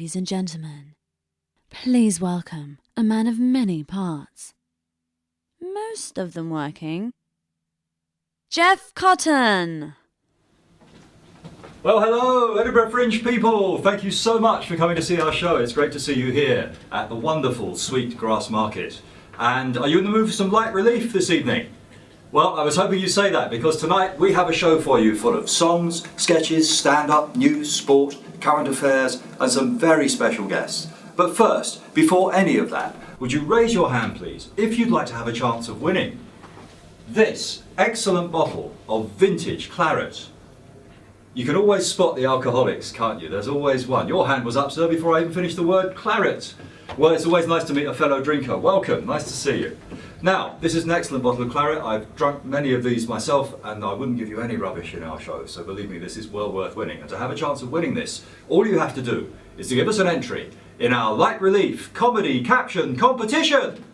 ladies and gentlemen, please welcome a man of many parts, most of them working, Geoff Cotton. Well, hello, Edinburgh Fringe people. Thank you so much for coming to see our show. It's great to see you here at the wonderful Sweet Grass Market. And are you in the mood for some light relief this evening? Well, I was hoping you'd say that because tonight we have a show for you full of songs, sketches, stand-up, news, sport, current affairs, and some very special guests. But first, before any of that, would you raise your hand, please, if you'd like to have a chance of winning this excellent bottle of vintage claret. You can always spot the alcoholics, can't you? There's always one. Your hand was up, sir, before I even finished the word claret. Well, it's always nice to meet a fellow drinker. Welcome, nice to see you. Now, this is an excellent bottle of claret. I've drunk many of these myself, and I wouldn't give you any rubbish in our show, so believe me, this is well worth winning. And to have a chance of winning this, all you have to do is to give us an entry in our Light Relief Comedy Caption Competition.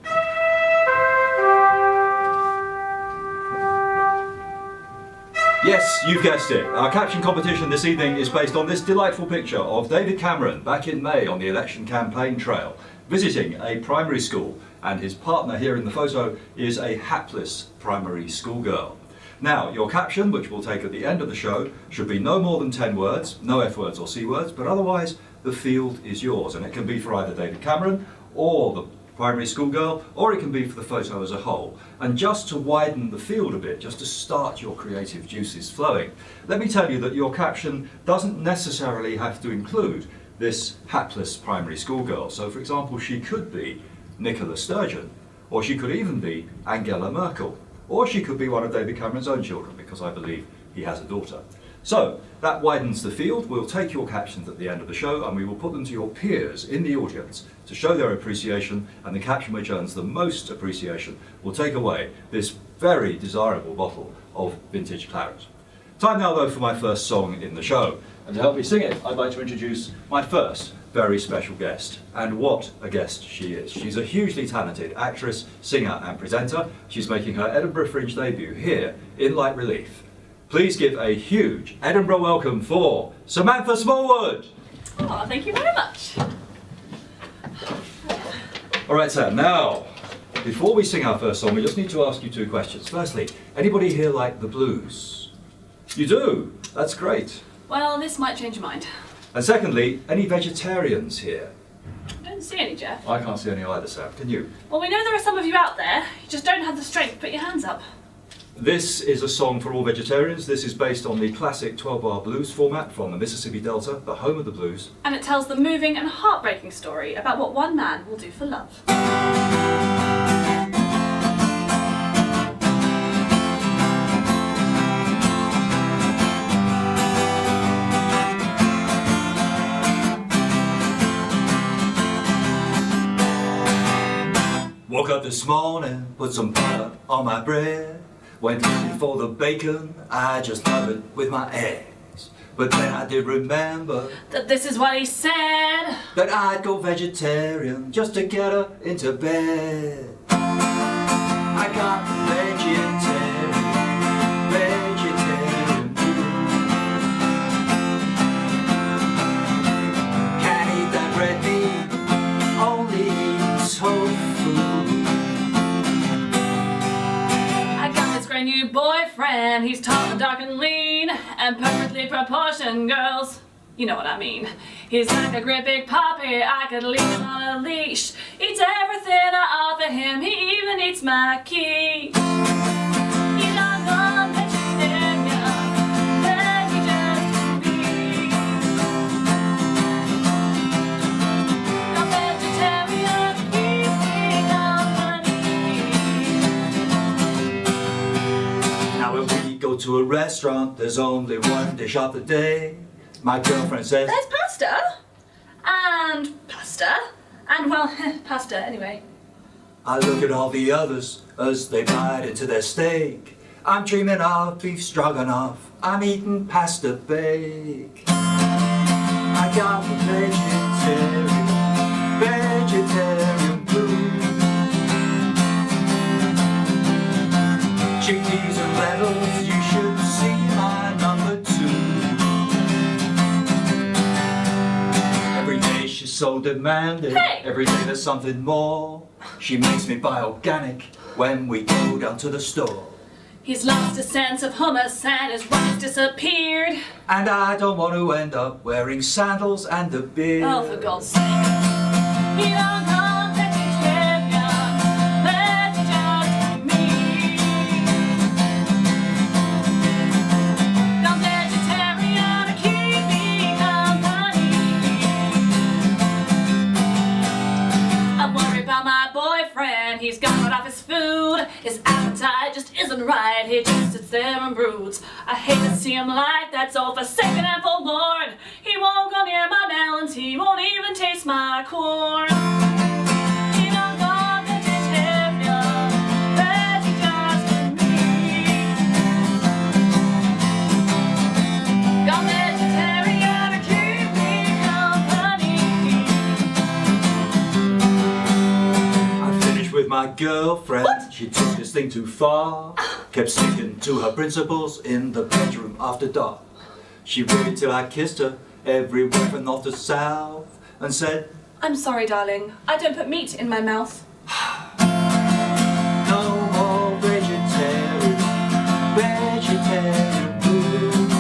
Yes, you've guessed it. Our caption competition this evening is based on this delightful picture of David Cameron back in May on the election campaign trail, visiting a primary school, and his partner here in the photo is a hapless primary school girl. Now, your caption, which we'll take at the end of the show, should be no more than 10 words, no F words or C words, but otherwise the field is yours, and it can be for either David Cameron or the primary school girl, or it can be for the photo as a whole. And just to widen the field a bit, just to start your creative juices flowing, let me tell you that your caption doesn't necessarily have to include this hapless primary school girl. So for example, she could be Nicola Sturgeon, or she could even be Angela Merkel, or she could be one of David Cameron's own children, because I believe he has a daughter. So that widens the field. We'll take your captions at the end of the show and we will put them to your peers in the audience to show their appreciation, and the caption which earns the most appreciation will take away this very desirable bottle of vintage claret. Time now though for my first song in the show, and to help me sing it I'd like to introduce my first very special guest. And what a guest she is. She's a hugely talented actress, singer and presenter. She's making her Edinburgh Fringe debut here in Light Relief. Please give a huge Edinburgh welcome for Samantha Smallwood. Oh, thank you very much. All right, Sam, now, before we sing our first song, we just need to ask you two questions. Firstly, anybody here like the blues? You do? That's great. Well, this might change your mind. And secondly, any vegetarians here? I don't see any, Geoff. I can't see any either, Sam. Can you? Well, we know there are some of you out there. You just don't have the strength to put your hands up. This is a song for all vegetarians. This is based on the classic 12-bar blues format from the Mississippi Delta, the home of the blues. And it tells the moving and heartbreaking story about what one man will do for love. Woke up this morning, put some butter on my bread. Went looking for the bacon, I just love it with my eggs. But then I did remember That this is what he said. that I'd go vegetarian just to get her into bed. I got vegetarian blues. Can't eat that red meat, only eats whole food. New boyfriend, he's tall and dark and lean and perfectly proportioned, girls. You know what I mean. He's like a great big puppy, I could leave him on a leash. Eats everything I offer him, he even eats my key. He's a vegetarian, veggie just to be. A vegetarian, eating company. Now when we go to a restaurant, there's only one dish of the day. My girlfriend says, There's pasta. And pasta. And well, pasta anyway. I look at all the others as they bite into their steak. I'm dreaming of beef stroganoff, I'm eating pasta bake. I got the vegetarian blues. Chickpeas and lentils, you should see my number 2. Every day she so demanding. Hey! Every day there's something more. She makes me buy organic when we go down to the store. He's lost his sense of hummus and his rice disappeared. And I don't want to end up wearing sandals and a beard. Oh, for God's sake. He don't go vegetarian, let it just be me. Gone vegetarian to keep me company. I'm worried about my boyfriend, he's got off his food. His appetite just isn't right, he just sits there and broods. I hate to see him like that, so forsaken and forlorn. He won't go near my melons, he won't even taste my corn. He don't go vegetarian, veggie just for me. Gone vegetarian to keep me company. I finished with my girlfriend. What? She took this thing too far. Kept sticking to her principles in the bedroom after dark. She waited till I kissed her everywhere from north to south and said, I'm sorry, darling, I don't put meat in my mouth. no more vegetarian food.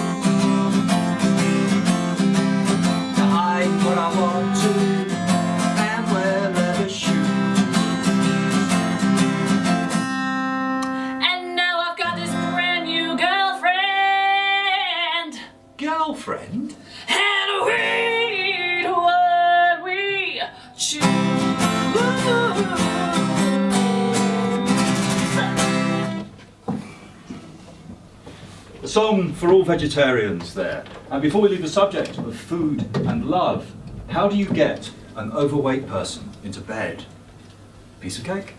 I eat what I want to and wear leather shoes. And now I've got this brand new girlfriend. Girlfriend? And we eat what we choose. A song for all vegetarians there. And before we leave the subject of food and love, how do you get an overweight person into bed? Piece of cake?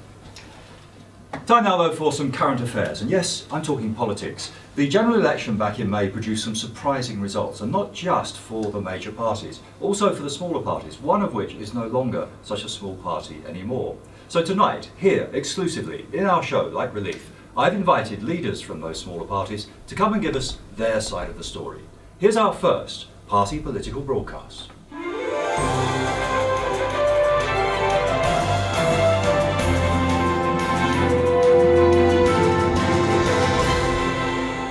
Time now though for some current affairs, and yes, I'm talking politics. The general election back in May produced some surprising results, and not just for the major parties, also for the smaller parties, one of which is no longer such a small party anymore. So tonight, here, exclusively, in our show, Like Relief, I've invited leaders from those smaller parties to come and give us their side of the story. Here's our first party political broadcast.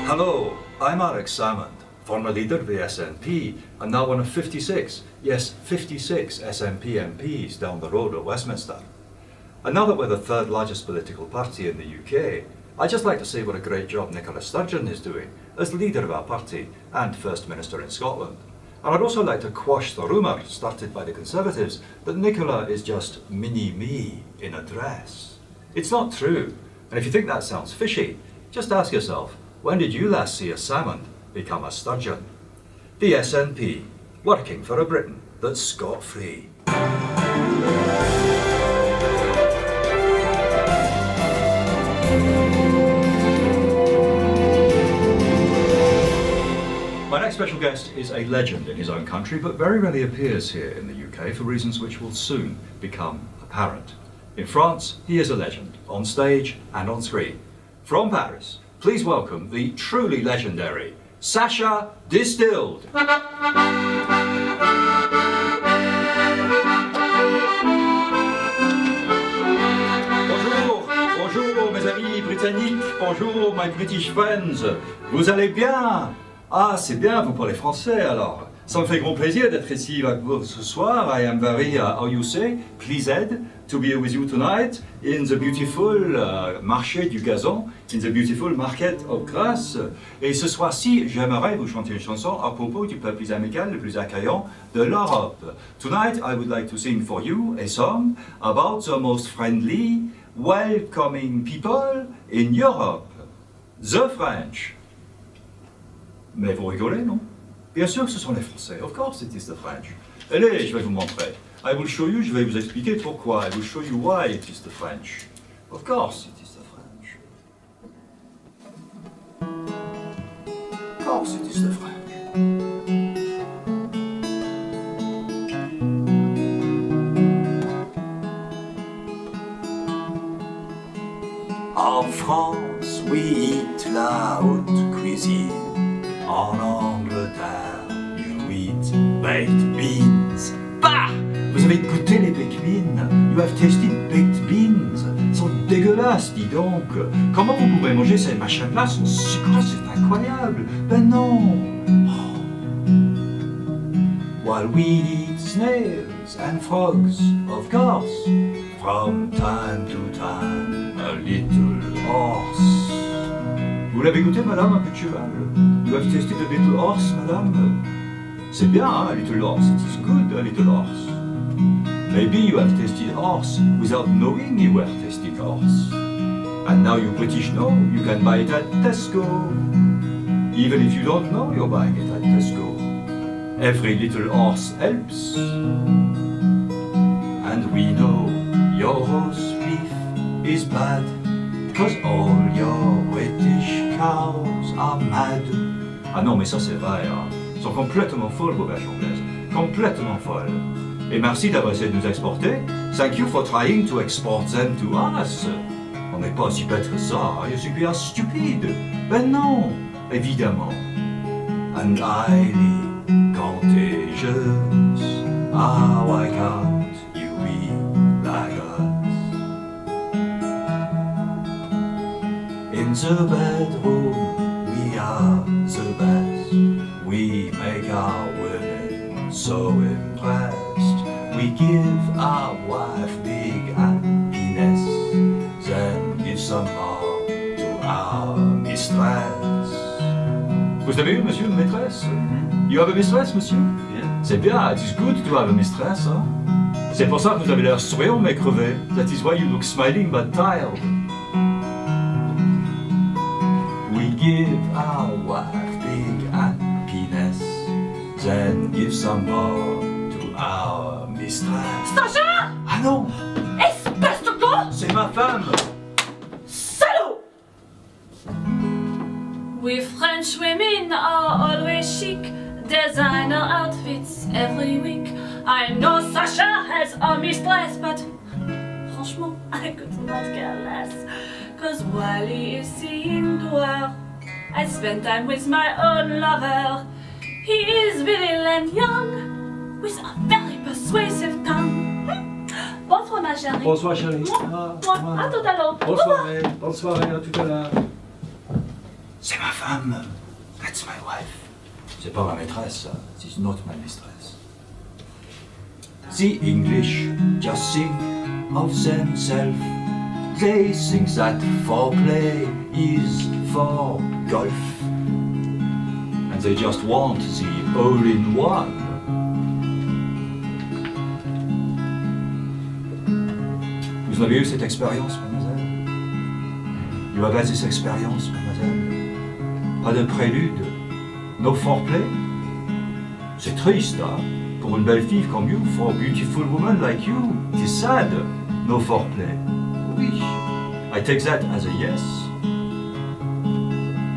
Hello, I'm Alex Salmond, former leader of the SNP and now one of 56 SNP MPs down the road at Westminster. And now that we're the third largest political party in the UK, I'd just like to say what a great job Nicola Sturgeon is doing as leader of our party and First Minister in Scotland. And I'd also like to quash the rumour started by the Conservatives that Nicola is just mini-me in a dress. It's not true, and if you think that sounds fishy, just ask yourself, when did you last see a salmon become a sturgeon? The SNP, working for a Britain that's scot-free. My next special guest is a legend in his own country, but very rarely appears here in the UK for reasons which will soon become apparent. In France, he is a legend, on stage and on screen. From Paris, please welcome the truly legendary Sacha Distilled. Bonjour mes amis britanniques, bonjour my British friends. Vous allez bien? Ah, c'est bien, vous parlez français alors. Ça me fait grand plaisir d'être ici avec vous ce soir. I am very, how you say, pleased to be with you tonight in the beautiful marché du gazon, in the beautiful market of grass. Et ce soir-ci, j'aimerais vous chanter une chanson à propos du peuple plus amical, le plus accueillant de l'Europe. Tonight, I would like to sing for you a song about the most friendly, welcoming people in Europe, the French. Mais vous rigolez, non? Bien sûr que ce sont les Français. Of course it is the French. Allez, je vais vous montrer. I will show you, je vais vous expliquer pourquoi. I will show you why it is the French. Of course it is the French. Of course it is the French. En France, we eat la haute cuisine. En Angleterre, you eat baked beans. Bah! Vous Vous avez goûté les baked beans? You have tasted baked beans? Ils sont dégueulasses, dis donc. Comment vous pouvez manger ces machins-là? Sont sucrés, c'est incroyable. Ben non. Oh. While we eat snails and frogs, of course, from time to time, a little horse. Vous l'avez goûté, madame, un peu de cheval? You have tasted a little horse, madame? C'est bien, hein, a little horse. It is good, a little horse. Maybe you have tasted horse without knowing you were tasting horse. And now you British know you can buy it at Tesco. Even if you don't know you're buying it at Tesco. Every little horse helps. And we know your roast beef is bad, because all your British cows are mad. Ah non, mais ça c'est vrai, hein. Elles sont complètement folles, vos vaches anglaises. Complètement folles. Et merci d'avoir essayé de nous exporter. Thank you for trying to export them to us. On n'est pas si bête que ça, hein. Je suis bien stupide. Ben non, évidemment. And highly contagious. Ah, why can't you be like us? In the bedroom, we are the best. We make our women so impressed. We give our wife big happiness, then give some more to our mistress. Vous avez eu, monsieur, une maîtresse? You have a mistress, monsieur? Yeah. C'est bien, it is good to have a mistress, hein? C'est pour ça que vous avez l'air souriant mais crevé. That is why you look smiling but tired. We give our wife big happiness, then give some more to our mistress. Sacha! Ah non! Espèce de con! C'est ma femme! Salaud! We French women are always chic, designer outfits every week. I know Sacha has a mistress, but franchement, I could not care less. Cause while he is seeing to her, I spend time with my own lover. He is viril and young, with a very persuasive tongue. Bonsoir ma chérie. Bonsoir chérie. Moi, à tout à l'heure. Bonne soirée, à tout à l'heure. C'est ma femme. That's my wife. C'est pas ma maîtresse, ça. She's not my mistress. The English just think of themselves. They think that foreplay is for golf. And they just want the all-in-one. Vous avez eu cette expérience, mademoiselle? You have had this experience, mademoiselle? Pas de prélude? No foreplay? C'est triste, hein? Pour une belle fille comme you, for a beautiful woman like you, it is sad. No foreplay. Oui. I take that as a yes.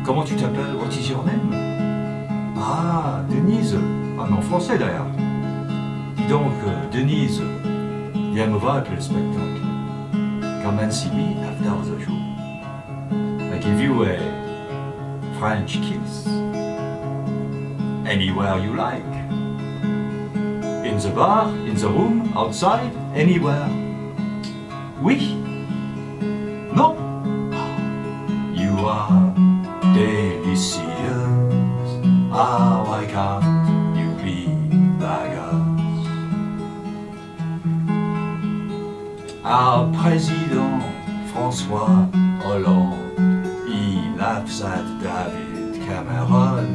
Comment tu t'appelles? What is your name? Ah, Denise. Ah, mais en français d'ailleurs. Dis donc, Denise, viens me voir après le spectacle. Come and see me after the show. I give you a French kiss. Anywhere you like. In the bar, in the room, outside, anywhere. Oui? Non? You are delicious. Ah, why can't you be like us? Our Président François Hollande, he laughs at David Cameron.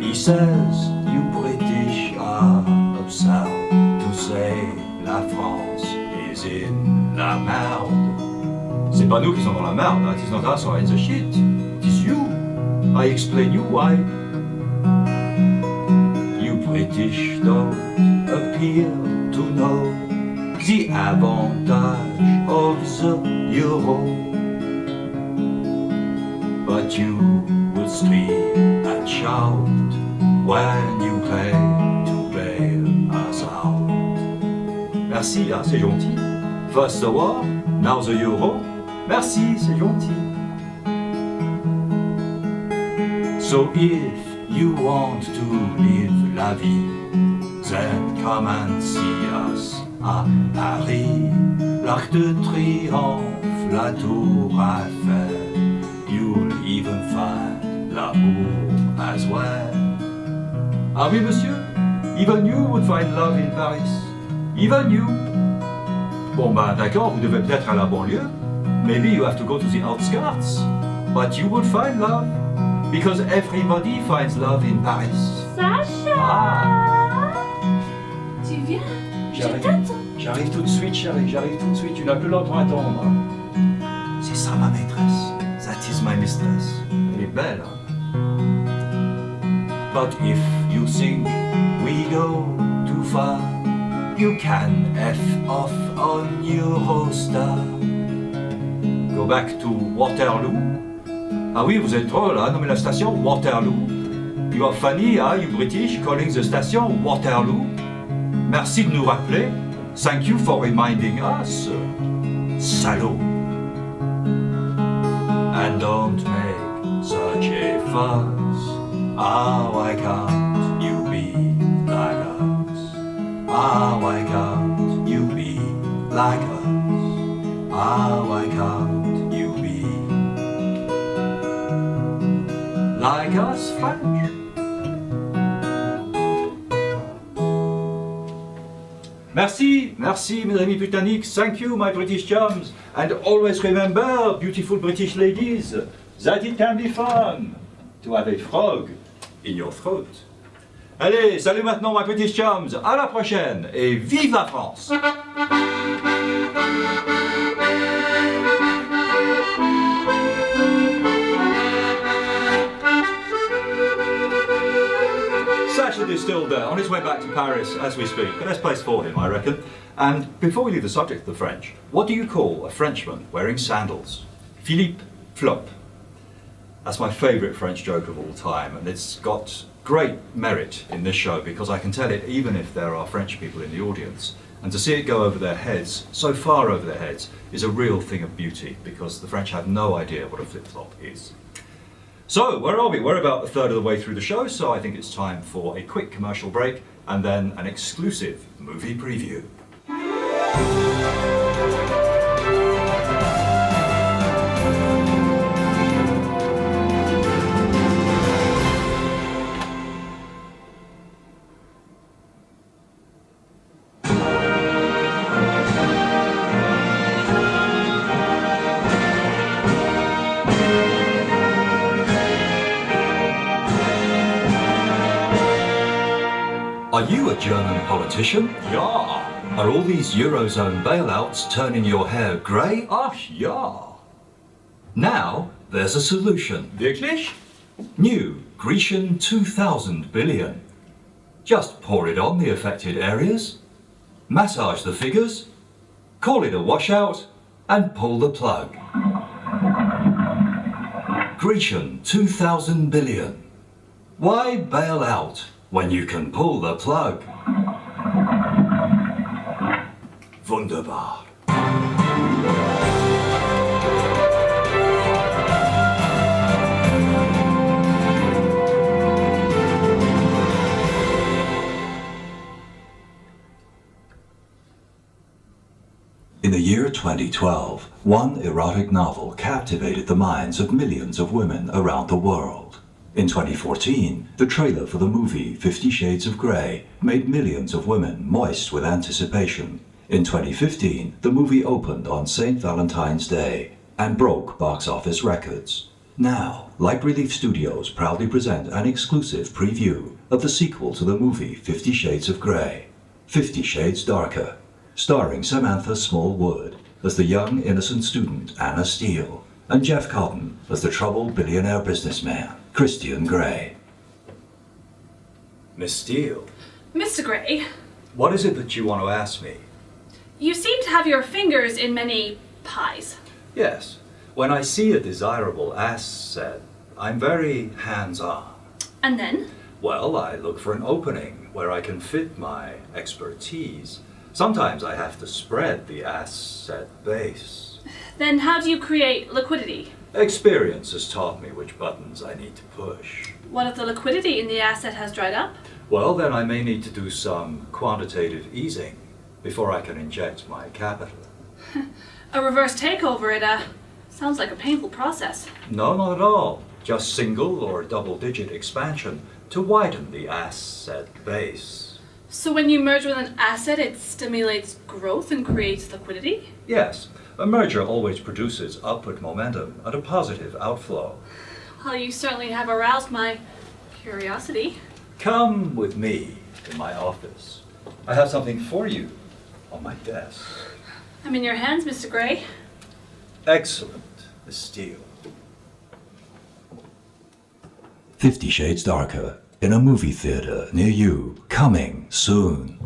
He says you British are absurd to say la France is in la merde. C'est pas nous qui sommes dans la merde, it is not us who are in the shit, it is you. I explain you why. You British don't appear to know the advantage of the euro. But you will scream and shout when you claim to bail us out. Merci, hein, c'est gentil. First the war, now the euro. Merci, c'est gentil. So if you want to live la vie, then come and see us à Paris. L'Arc de Triomphe, la Tour Eiffel. You'll even find l'amour as well. Ah oui, monsieur? Even you would find love in Paris. Even you. Bon ben d'accord, vous devez peut-être à la banlieue. Maybe you have to go to the outskirts. But you would find love. Because everybody finds love in Paris. Sacha! Ah. Tu viens? Je J'arrive. t'attends. J'arrive tout de suite, chérie, j'arrive tout de suite. Tu n'as plus longtemps à attendre. C'est ça ma maîtresse. That is my mistress. Elle est belle, hein? But if you think we go too far, you can F off on Eurostar. Go back to Waterloo. Ah oui, vous êtes drôle, hein, nommez la station Waterloo. You are funny, hein, you British, calling the station Waterloo. Merci de nous rappeler. Thank you for reminding us. Salaud. And don't make such a fuss. Ah, why can't you be like us? Ah, why can't you be like us? Ah, why can't you be like us, French? Merci, merci mes amis britanniques, thank you my British chums, and always remember, beautiful British ladies, that it can be fun to have a frog in your throat. Allez, salut maintenant my British chums, à la prochaine, et vive la France! Sacha is still there, on his way back to Paris as we speak. The best place for him, I reckon. And before we leave the subject of the French, what do you call a Frenchman wearing sandals? Philippe Flop. That's my favourite French joke of all time, and it's got great merit in this show because I can tell it even if there are French people in the audience. And to see it go over their heads, so far over their heads, is a real thing of beauty because the French have no idea what a flip-flop is. So, where are we? We're about a third of the way through the show, so I think it's time for a quick commercial break and then an exclusive movie preview. Are you a German politician? Ja. Are all these Eurozone bailouts turning your hair grey? Ach ja. Now there's a solution. Wirklich? New Grecian 2000 billion. Just pour it on the affected areas, massage the figures, call it a washout, and pull the plug. Grecian 2000 billion. Why bail out when you can pull the plug? Wunderbar. In the year 2012, one erotic novel captivated the minds of millions of women around the world. In 2014, the trailer for the movie 50 Shades of Grey made millions of women moist with anticipation. In 2015, the movie opened on St. Valentine's Day and broke box office records. Now, like Relief Studios proudly present an exclusive preview of the sequel to the movie 50 Shades of Grey, 50 Shades Darker, starring Samantha Smallwood as the young innocent student Anna Steele and Geoff Cotton as the troubled billionaire businessman Christian Grey. Miss Steele, Mr. Grey, what is it that you want to ask me? you seem to have your fingers in many pies. Yes, when I see a desirable asset, I'm very hands-on. And then? Well, I look for an opening where I can fit my expertise. Sometimes I have to spread the asset base. Then how do you create liquidity? Experience has taught me which buttons I need to push. What if the liquidity in the asset has dried up? Well, then I may need to do some quantitative easing before I can inject my capital. A reverse takeover, it sounds like a painful process. No, not at all. Just single or double-digit expansion to widen the asset base. So when you merge with an asset, it stimulates growth and creates liquidity? Yes, a merger always produces upward momentum and a positive outflow. Well, you certainly have aroused my curiosity. Come with me in my office. I have something for you on my desk. I'm in your hands, Mr. Gray. Excellent, Miss Steele. 50 Shades Darker in a movie theater near you, coming soon.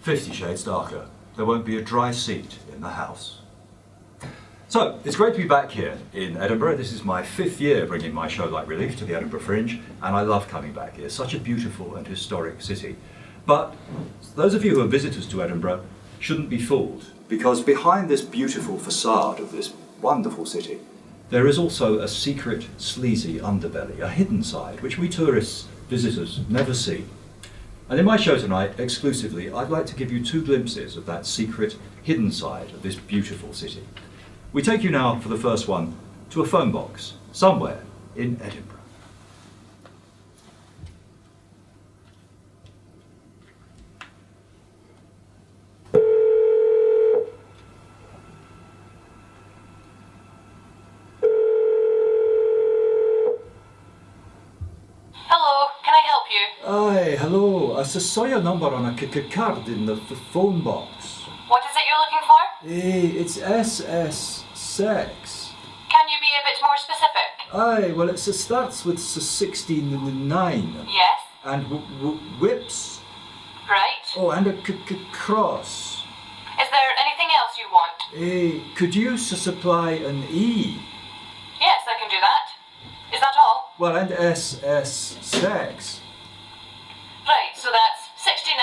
50 Shades Darker. There won't be a dry seat in the house. So, it's great to be back here in Edinburgh. This is my 5th year bringing my show like Relief to the Edinburgh Fringe, and I love coming back here. Such a beautiful and historic city. But those of you who are visitors to Edinburgh shouldn't be fooled, because behind this beautiful facade of this wonderful city, there is also a secret, sleazy underbelly, a hidden side, which we tourists, visitors, never see. And in my show tonight, exclusively, I'd like to give you 2 glimpses of that secret, hidden side of this beautiful city. We take you now, for the first one, to a phone box, somewhere in Edinburgh. Hello, can I help you? Aye, hello. I saw your number on a card in the phone box. What is it you're looking for? It's SS6. Can you be a bit more specific? Aye, well, it starts with 16 and 9. Yes. And whips. Right. Oh, and a cross. Is there anything else you want? Could you supply an E? Yes, I can do that. Is that all? Well, and SS6. Right, so that's 69,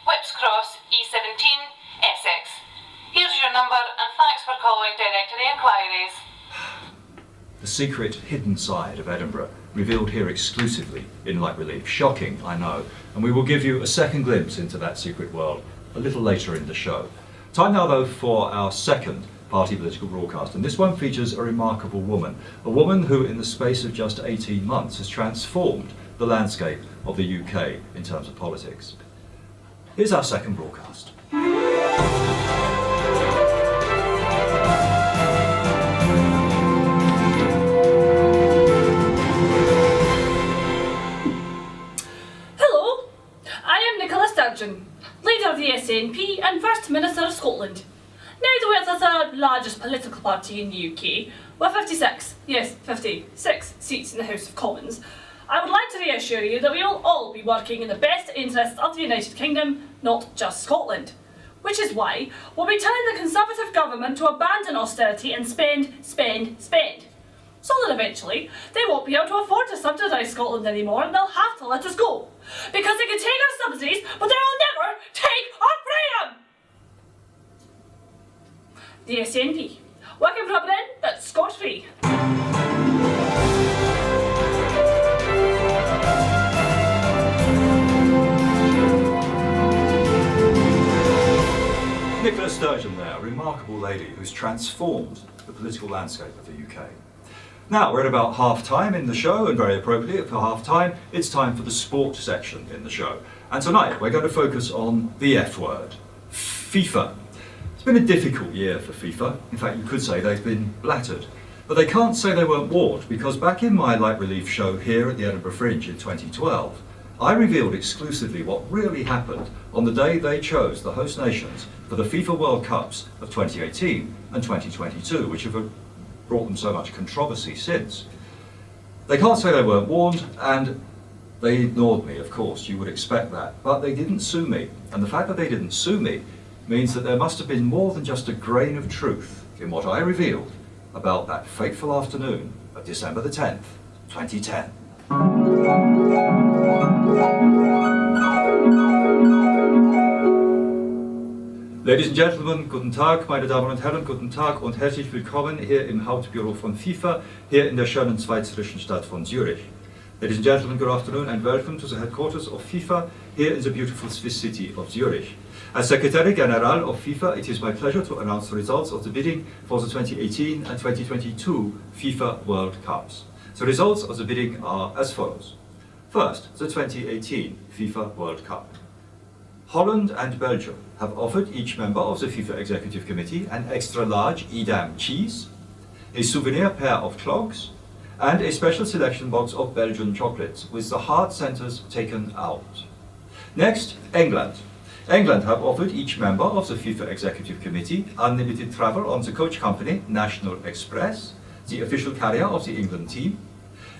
Whips Cross, E17, Essex. Here's your number, and thanks for calling Directory Inquiries. The secret, hidden side of Edinburgh, revealed here exclusively in Like Relief. Shocking, I know, and we will give you a second glimpse into that secret world a little later in the show. Time now, though, for our second party political broadcast, and this one features a remarkable woman, a woman who, in the space of just 18 months, has transformed the landscape of the UK in terms of politics. Here's our second broadcast. Hello, I am Nicola Sturgeon, leader of the SNP and First Minister of Scotland. Now that we're the third largest political party in the UK, with 56 seats in the House of Commons, I would like to reassure you that we will all be working in the best interests of the United Kingdom, not just Scotland. Which is why we'll be telling the Conservative government to abandon austerity and spend. So that eventually they won't be able to afford to subsidise Scotland anymore, and they'll have to let us go. Because they can take our subsidies, but they will never take our freedom! The SNP, working for a Britain that's Scot-free. Nicola Sturgeon there, a remarkable lady who's transformed the political landscape of the UK. Now, we're at about half-time in the show, and very appropriately for half-time, it's time for the sport section in the show. And tonight, we're going to focus on the F word, FIFA. It's been a difficult year for FIFA. In fact, you could say they've been blattered. But they can't say they weren't warned, because back in my Like Relief show here at the Edinburgh Fringe in 2012, I revealed exclusively what really happened on the day they chose the host nations for the FIFA World Cups of 2018 and 2022, which have brought them so much controversy since. They can't say they weren't warned, and they ignored me, of course, you would expect that, but they didn't sue me. And the fact that they didn't sue me means that there must have been more than just a grain of truth in what I revealed about that fateful afternoon of December the 10th, 2010. Ladies and gentlemen, guten Tag, meine Damen und Herren, guten Tag und herzlich willkommen hier im Hauptbüro von FIFA, hier in der schönen schweizerischen Stadt von Zurich. Ladies and gentlemen, good afternoon and welcome to the headquarters of FIFA, here in the beautiful Swiss city of Zurich. As Secretary General of FIFA, it is my pleasure to announce the results of the bidding for the 2018 and 2022 FIFA World Cups. The results of the bidding are as follows. First, the 2018 FIFA World Cup. Holland and Belgium have offered each member of the FIFA Executive Committee an extra-large Edam cheese, a souvenir pair of clogs, and a special selection box of Belgian chocolates with the hard centres taken out. Next, England. England have offered each member of the FIFA Executive Committee unlimited travel on the coach company National Express, the official carrier of the England team,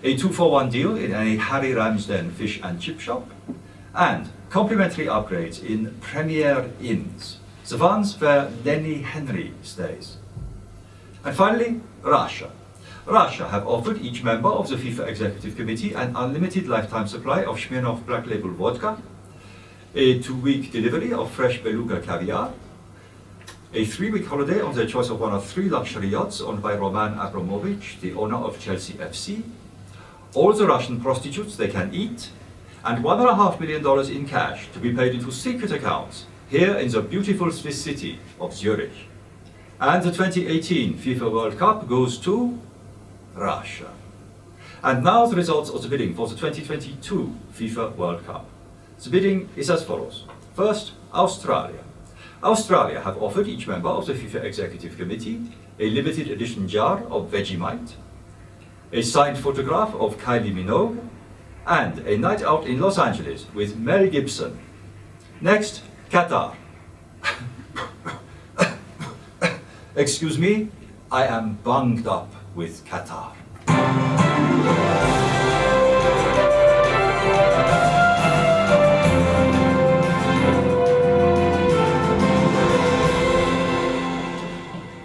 a 2-for-1 deal in a Harry Ramsden fish and chip shop, and complimentary upgrades in Premier Inns, the ones where Lenny Henry stays. And finally, Russia. Russia have offered each member of the FIFA Executive Committee an unlimited lifetime supply of Smirnoff Black Label vodka, a 2-week delivery of fresh beluga caviar, a 3-week holiday on their choice of one of 3 luxury yachts owned by Roman Abramovich, the owner of Chelsea FC, all the Russian prostitutes they can eat, and $1.5 million in cash to be paid into secret accounts here in the beautiful Swiss city of Zurich. And the 2018 FIFA World Cup goes to Russia. And now the results of the bidding for the 2022 FIFA World Cup. The bidding is as follows. First, Australia. Australia have offered each member of the FIFA Executive Committee a limited edition jar of Vegemite, a signed photograph of Kylie Minogue, and a night out in Los Angeles with Mel Gibson. Next, Qatar. Excuse me, I am bunged up with Qatar.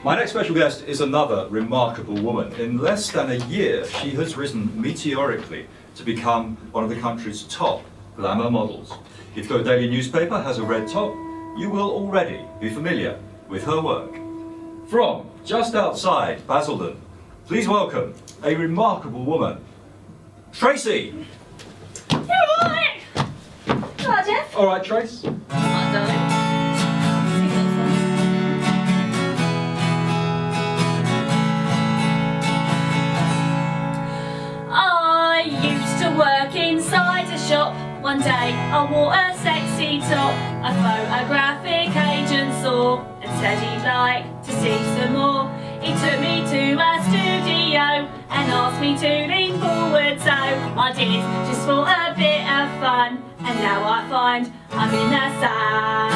My next special guest is another remarkable woman. In less than a year, she has risen meteorically to become one of the country's top glamour models. If your daily newspaper has a red top, you will already be familiar with her work. From just outside Basildon, please welcome a remarkable woman, Tracy. You're alright! Hello, Geoff. All right, Trace. Hi, darling. I used to work inside a shop. One day I wore a sexy top. A photographic agent saw and said he'd like to see some more. He took me to a studio and asked me to lean forward, so I did, just for a bit of fun. And now I find I'm in the sun.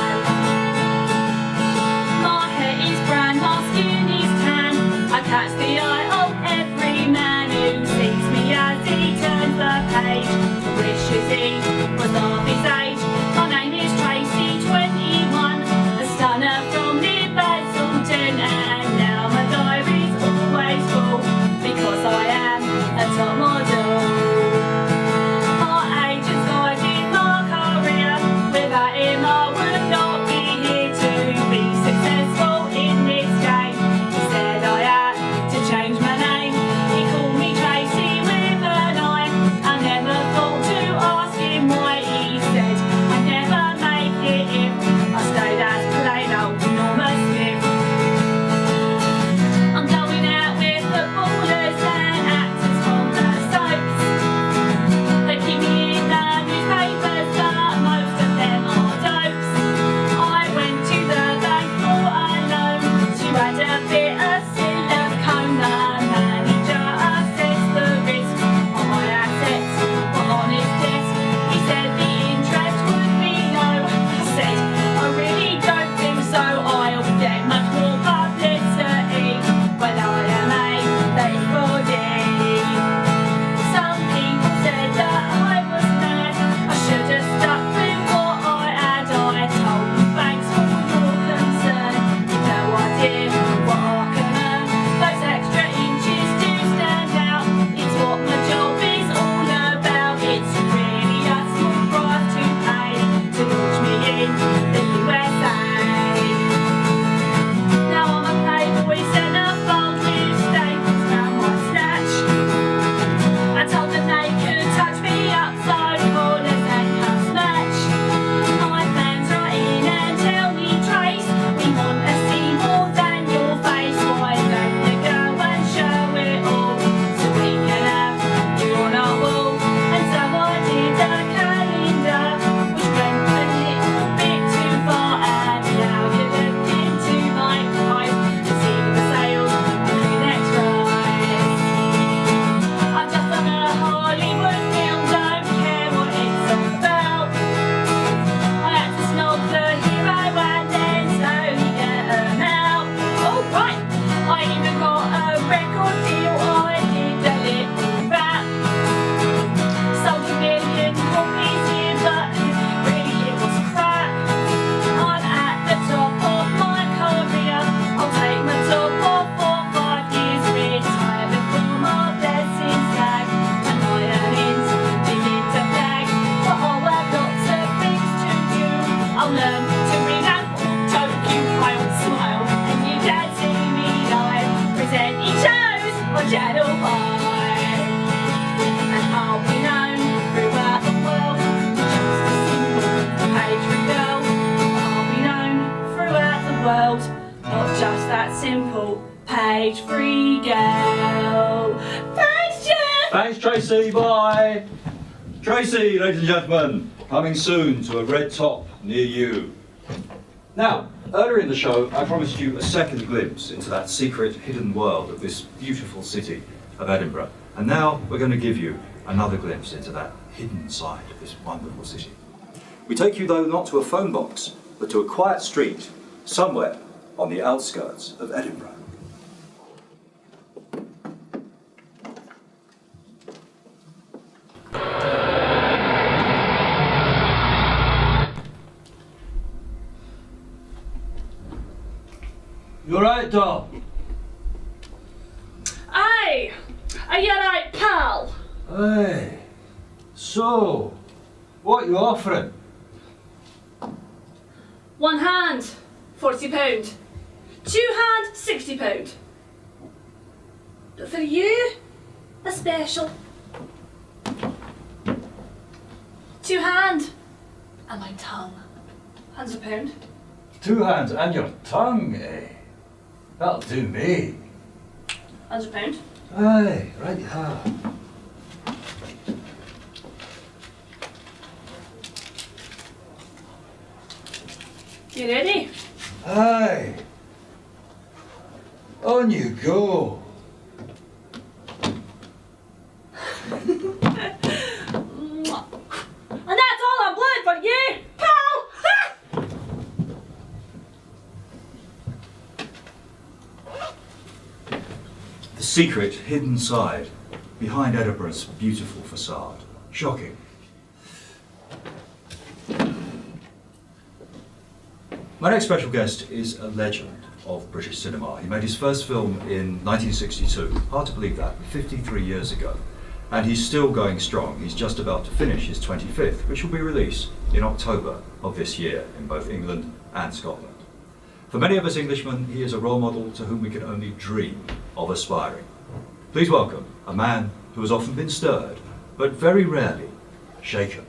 My hair is brown, my skin is tan. I catch the eye of every man who sees me as he turns the page. Wishes he was half his age. My name is Tracy, 21, a stunner from near Basildon, and now my diary's always full because I am a top model. My agent's guided my career. Without him I would not be here to be successful in this game. He said I had to change shadow life, and I'll be known throughout the world. Just a simple page free girl. I'll be known throughout the world, not just that simple page free girl. Thanks, Geoff! Thanks, Tracy. Bye. Tracy, ladies and gentlemen, coming soon to a red top near you. Now, earlier in the show, I promised you a second glimpse into that secret, hidden world of this beautiful city of Edinburgh. And now we're going to give you another glimpse into that hidden side of this wonderful city. We take you, though, not to a phone box, but to a quiet street somewhere on the outskirts of Edinburgh. You alright, doll? Aye! Are you right, pal? Aye. So, what you offering? One hand, £40. Two hand, £60. But for you, a special. Two hand, and my tongue. £100. 2 hands and your tongue, eh? That'll do me. £100. Aye, right you have. You ready? Aye. On you go. And that's all I'm blood for you, pal! The secret, hidden side behind Edinburgh's beautiful facade. Shocking. My next special guest is a legend of British cinema. He made his first film in 1962. Hard to believe that, 53 years ago. And he's still going strong. He's just about to finish his 25th, which will be released in October of this year in both England and Scotland. For many of us Englishmen, he is a role model to whom we can only dream of aspiring. Please welcome a man who has often been stirred, but very rarely shaken.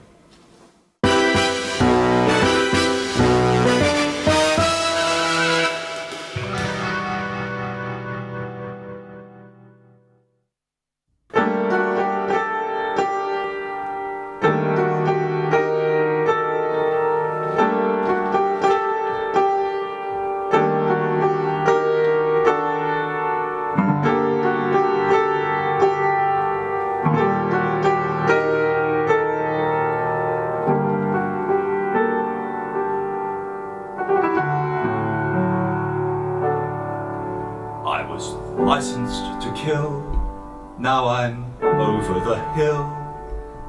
Licensed to kill, now I'm over the hill.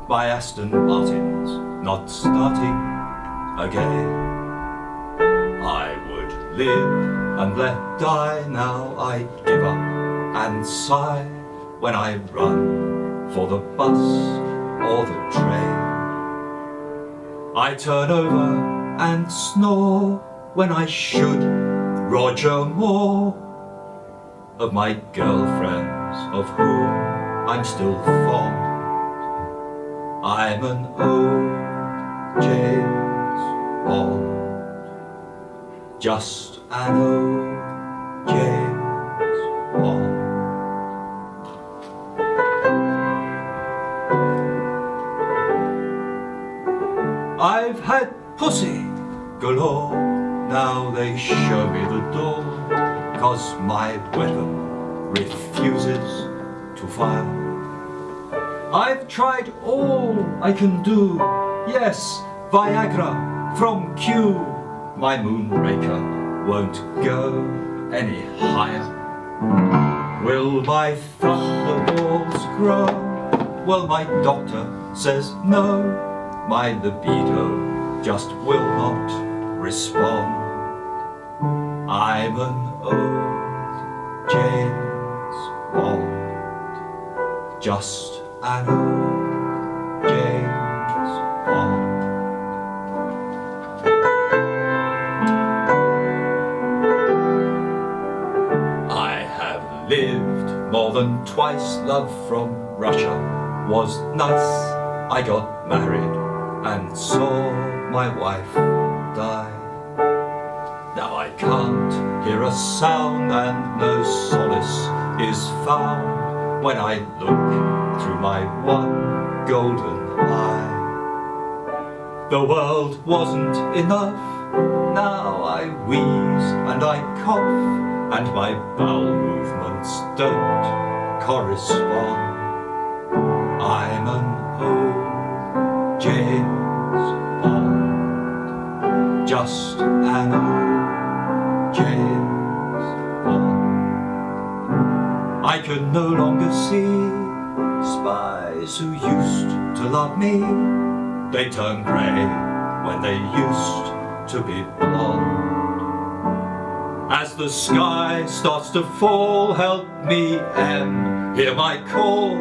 My Aston Martin's not starting again. I would live and let die, now I give up and sigh when I run for the bus or the train. I turn over and snore when I should Roger Moore of my girlfriends, of whom I'm still fond. I'm an old James Bond, just an old James Bond. I've had pussy galore, now they show me the door, 'cause my weapon refuses to fire. I've tried all I can do, yes, Viagra from Q. My moonraker won't go any higher. Will my thunderbolts grow? Well, my doctor says no. My libido just will not respond. I'm an old James Bond, just an old James Bond. I have lived More than twice love from Russia was nice. I got married and saw my wife die. Now I can't hear a sound and no solace is found when I look through my one golden eye. The world wasn't enough, now I wheeze and I cough, and my bowel movements don't correspond. I'm an old James Bond, just an old James Bond. I can no longer see spies who used to love me. They turn grey when they used to be blonde. As the sky starts to fall, help me, M. Hear my call,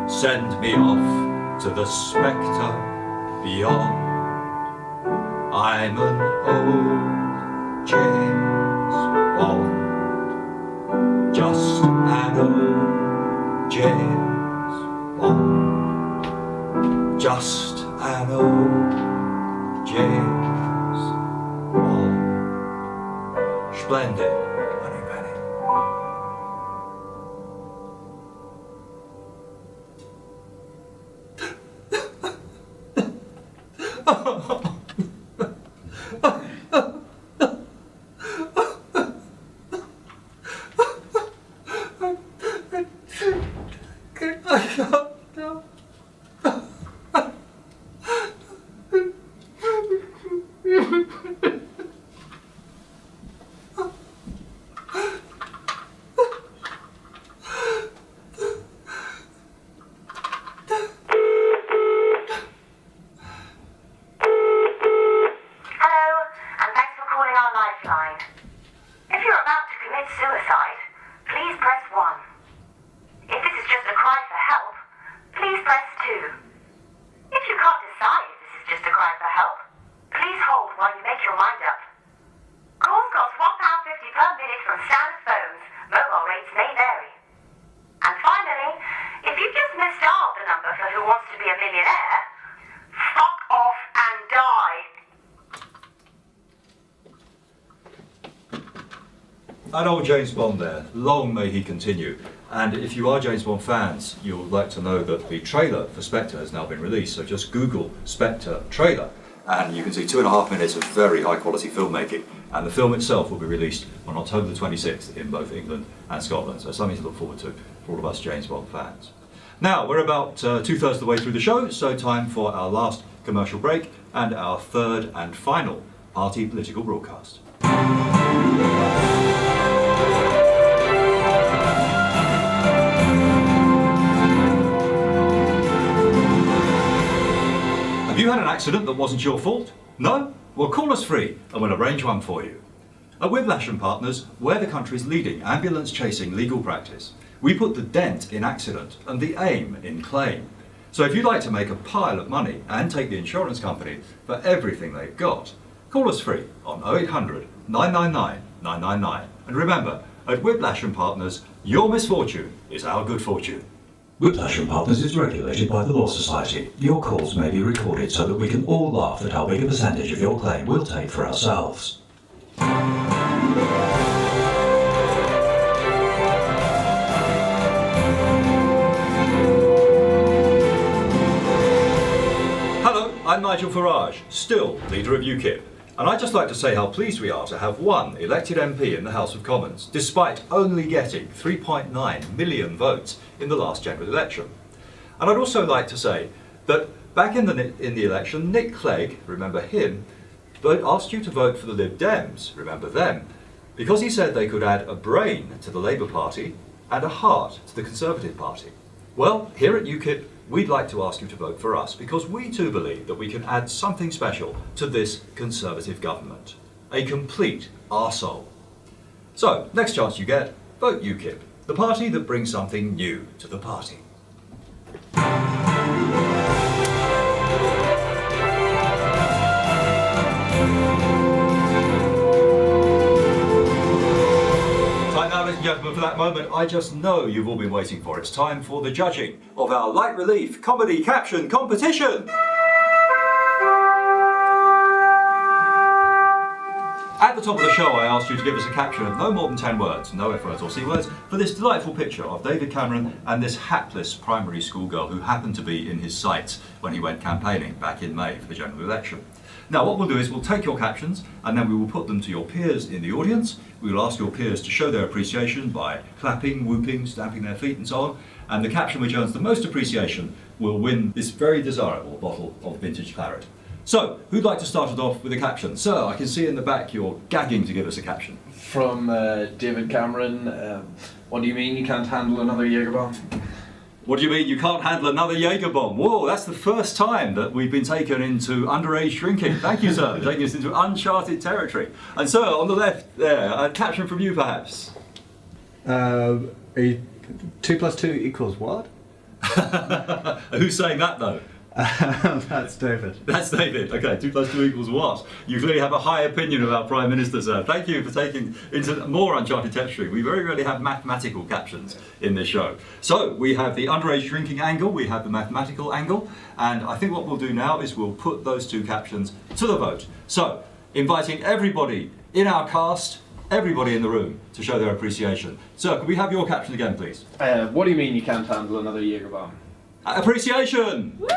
send me off to the spectre beyond. I'm an old James Bond, just an old James Bond, just an old James Bond. Splendid, Moneypenny. That old James Bond there, long may he continue. And if you are James Bond fans, you'll like to know that the trailer for Spectre has now been released. So just Google Spectre trailer and you can see 2.5 minutes of very high quality filmmaking. And the film itself will be released on October the 26th in both England and Scotland. So something to look forward to for all of us James Bond fans. Now, we're about 2/3 of the way through the show, so time for our last commercial break and our third and final party political broadcast. Have you had an accident that wasn't your fault? No? Well, call us free and we'll arrange one for you. At Whiplash & Partners, we're the country's leading ambulance-chasing legal practice. We put the dent in accident and the aim in claim. So if you'd like to make a pile of money and take the insurance company for everything they've got, call us free on 0800 999 999. And remember, at Whiplash & Partners, your misfortune is our good fortune. Whiplash & Partners is regulated by the Law Society. Your calls may be recorded so that we can all laugh at how big a percentage of your claim we'll take for ourselves. Hello, I'm Nigel Farage, still leader of UKIP. And I'd just like to say how pleased we are to have one elected MP in the House of Commons, despite only getting 3.9 million votes in the last general election. And I'd also like to say that back in the election, Nick Clegg, remember him, asked you to vote for the Lib Dems, remember them, because he said they could add a brain to the Labour Party and a heart to the Conservative Party. Well, here at UKIP, we'd like to ask you to vote for us because we too believe that we can add something special to this Conservative government. A complete arsehole. So, next chance you get, vote UKIP, the party that brings something new to the party. Time now, ladies and gentlemen, for that moment I just know you've all been waiting for. It's time for the judging of our light relief comedy caption competition. At the top of the show, I asked you to give us a caption of no more than 10 words, no F words or C words, for this delightful picture of David Cameron and this hapless primary school girl who happened to be in his sights when he went campaigning back in May for the general election. Now, what we'll do is we'll take your captions and then we will put them to your peers in the audience. We will ask your peers to show their appreciation by clapping, whooping, stamping their feet and so on. And the caption which earns the most appreciation will win this very desirable bottle of vintage claret. So, who'd like to start it off with a caption? Sir, I can see in the back you're gagging to give us a caption. From David Cameron, what do you mean you can't handle another Jaeger bomb? What do you mean you can't handle another Jaeger bomb? Whoa, that's the first time that we've been taken into underage drinking. Thank you, sir, for taking us into uncharted territory. And sir, on the left there, a caption from you perhaps. 2 + 2 = what? Who's saying that though? That's David. That's David. Okay, 2 + 2 = what? You clearly have a high opinion of our Prime Minister, sir. Thank you for taking into more uncharted territory. We very rarely have mathematical captions in this show. So, we have the underage drinking angle, we have the mathematical angle, and I think what we'll do now is we'll put those two captions to the vote. So, inviting everybody in our cast, everybody in the room, to show their appreciation. Sir, could we have your caption again, please? What do you mean you can't handle another Jaeger bomb? Appreciation! Woo!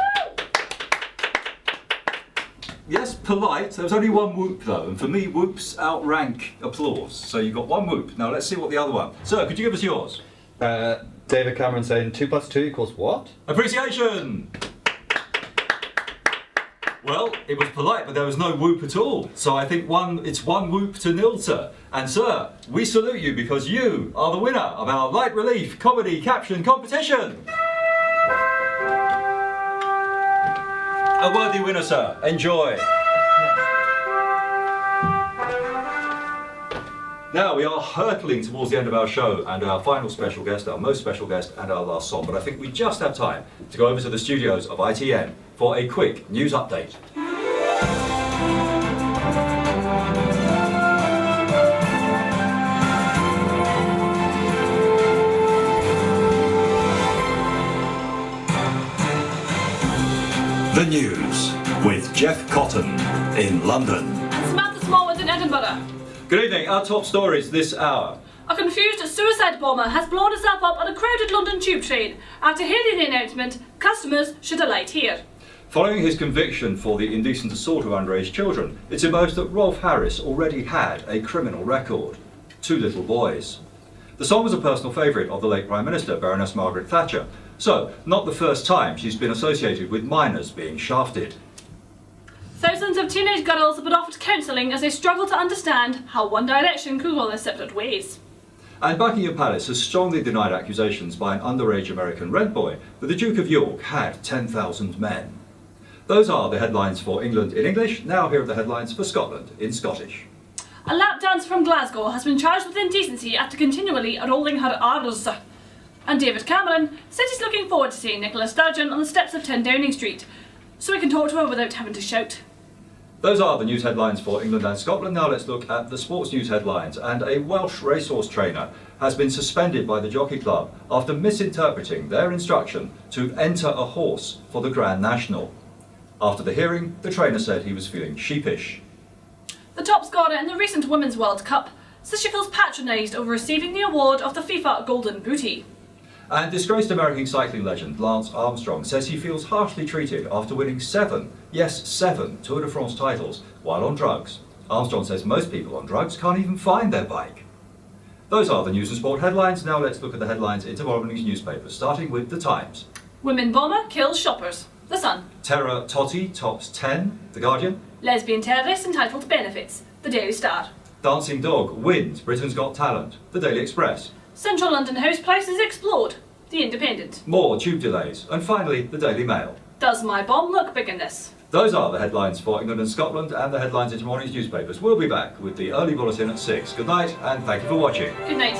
Yes, polite. There was only one whoop though, and for me, whoops outrank applause. So you got one whoop. Now let's see what the other one. Sir, could you give us yours? David Cameron saying 2 + 2 = what? Appreciation! Well, it was polite, but there was no whoop at all. So I think it's 1 whoop to 0, sir. And sir, we salute you because you are the winner of our light relief comedy caption competition. A worthy winner, sir. Enjoy. Now we are hurtling towards the end of our show and our final special guest, our most special guest and our last song, but I think we just have time to go over to the studios of ITN for a quick news update. The news with Geoff Cotton in London. Samantha Smallwood in Edinburgh. Good evening. Our top stories this hour. A confused suicide bomber has blown himself up on a crowded London tube train. After hearing the announcement, customers should alight here. Following his conviction for the indecent assault of underage children, it's emerged that Rolf Harris already had a criminal record. 2 little boys. The song was a personal favourite of the late Prime Minister, Baroness Margaret Thatcher. So, not the first time she's been associated with minors being shafted. Thousands of teenage girls have been offered counselling as they struggle to understand how One Direction could go their separate ways. And Buckingham Palace has strongly denied accusations by an underage American rent boy that the Duke of York had 10,000 men. Those are the headlines for England in English. Now here are the headlines for Scotland in Scottish. A lap dancer from Glasgow has been charged with indecency after continually rolling her R's. And David Cameron said he's looking forward to seeing Nicola Sturgeon on the steps of 10 Downing Street, so he can talk to her without having to shout. Those are the news headlines for England and Scotland. Now let's look at the sports news headlines. And a Welsh racehorse trainer has been suspended by the Jockey Club after misinterpreting their instruction to enter a horse for the Grand National. After the hearing, the trainer said he was feeling sheepish. The top scorer in the recent Women's World Cup says she feels patronised over receiving the award of the FIFA Golden Booty. And disgraced American cycling legend Lance Armstrong says he feels harshly treated after winning 7 Tour de France titles while on drugs. Armstrong says most people on drugs can't even find their bike. Those are the news and sport headlines. Now let's look at the headlines in tomorrow morning's newspapers, starting with The Times. Women bomber kills shoppers. The Sun. Terror Totti tops 10. The Guardian. Lesbian terrorist entitled to benefits. The Daily Star. Dancing Dog wins Britain's Got Talent. The Daily Express. Central London house prices explode. The Independent. More tube delays. And finally, the Daily Mail. Does my bomb look big in this? Those are the headlines for England and Scotland and the headlines in tomorrow's newspapers. We'll be back with the early bulletin at 6. Good night and thank you for watching. Good night.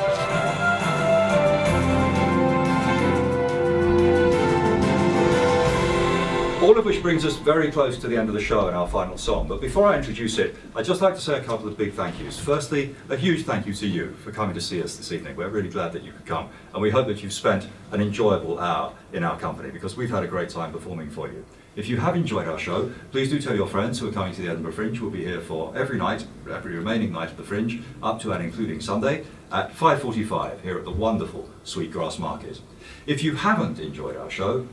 All of which brings us very close to the end of the show and our final song. But before I introduce it, I'd just like to say a couple of big thank yous. Firstly, a huge thank you to you for coming to see us this evening. We're really glad that you could come, and we hope that you've spent an enjoyable hour in our company, because we've had a great time performing for you. If you have enjoyed our show, please do tell your friends who are coming to the Edinburgh Fringe. We'll be here for every night, every remaining night of the Fringe, up to and including Sunday, at 5:45 here at the wonderful Sweetgrass Market. If you haven't enjoyed our show,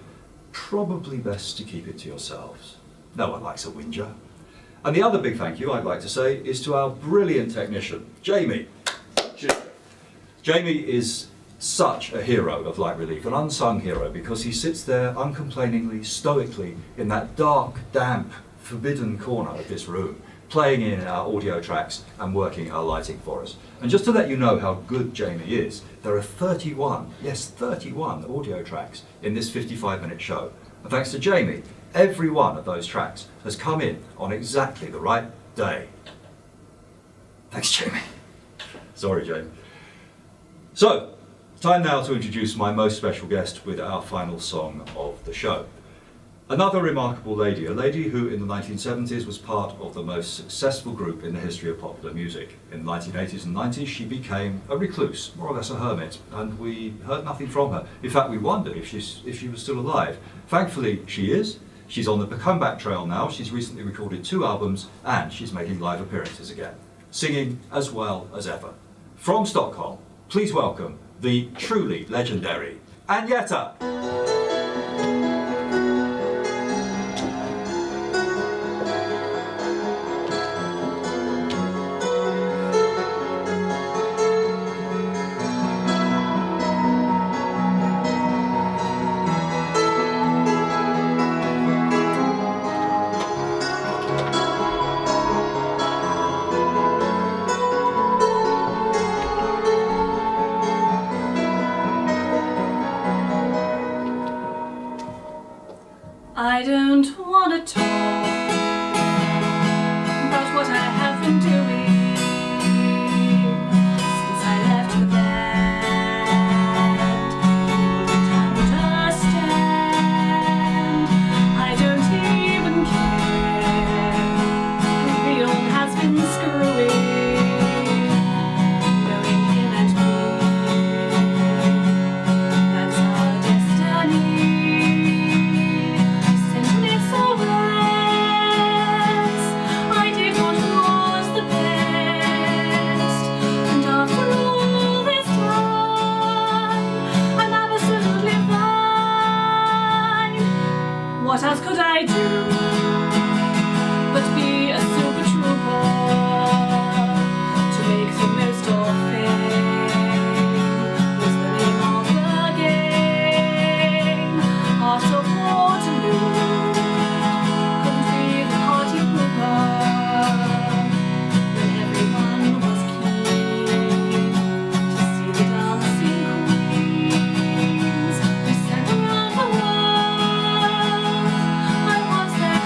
probably best to keep it to yourselves. No one likes a whinger. And the other big thank you I'd like to say is to our brilliant technician, Jamie. Jamie is such a hero of Light Relief, an unsung hero, because he sits there uncomplainingly, stoically, in that dark, damp, forbidden corner of this room, playing in our audio tracks and working our lighting for us. And just to let you know how good Jamie is, there are 31, yes 31 audio tracks in this 55-minute show. And thanks to Jamie, every one of those tracks has come in on exactly the right day. Thanks, Jamie. Sorry, Jamie. So, time now to introduce my most special guest with our final song of the show. Another remarkable lady, a lady who in the 1970s was part of the most successful group in the history of popular music. In the 1980s and 90s she became a recluse, more or less a hermit, and we heard nothing from her. In fact, we wondered if she was still alive. Thankfully she is. She's on the comeback trail now. She's recently recorded 2 albums and she's making live appearances again, singing as well as ever. From Stockholm, please welcome the truly legendary Agneta. I don't want to talk about what I have been doing since I left the band. You wouldn't understand. I don't even care. The real has been screwing, knowing him and me. That's our destiny. What else could I do but be a super trooper to make the most of fame? Was the name of the game. After Waterloo, couldn't be the party pooper when everyone was keen to see the dancing queens who sang around the world. I was their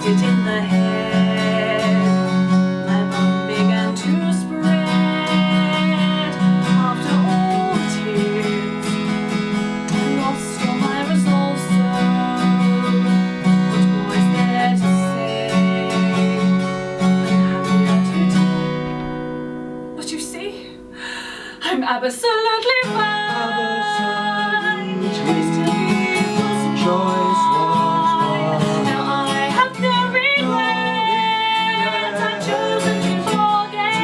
stitch in the head. My bum began to spread. After all the tears, I lost all my resolve, so what was there to say? I'm happier today. But you see, I'm absolutely fine. Choice to leave was wrong. Now I have no regrets. I've chosen to forget.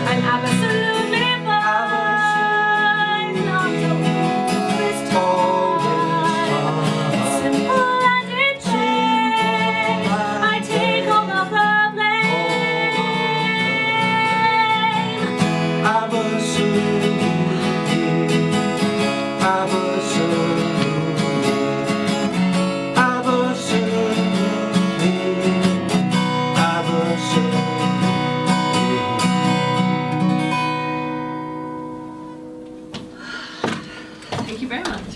I'm absolutely fine. After all this time, it's simple and it's plain. I take all of the blame. Thank you very much.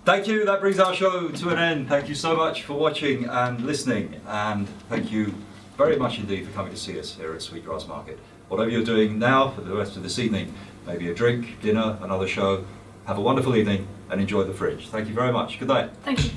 Thank you. That brings our show to an end. Thank you so much for watching and listening, and thank you very much indeed for coming to see us here at Sweetgrass Market. Whatever you're doing now for the rest of this evening, maybe a drink, dinner, another show, have a wonderful evening and enjoy the fridge. Thank you very much. Good night. Thank you.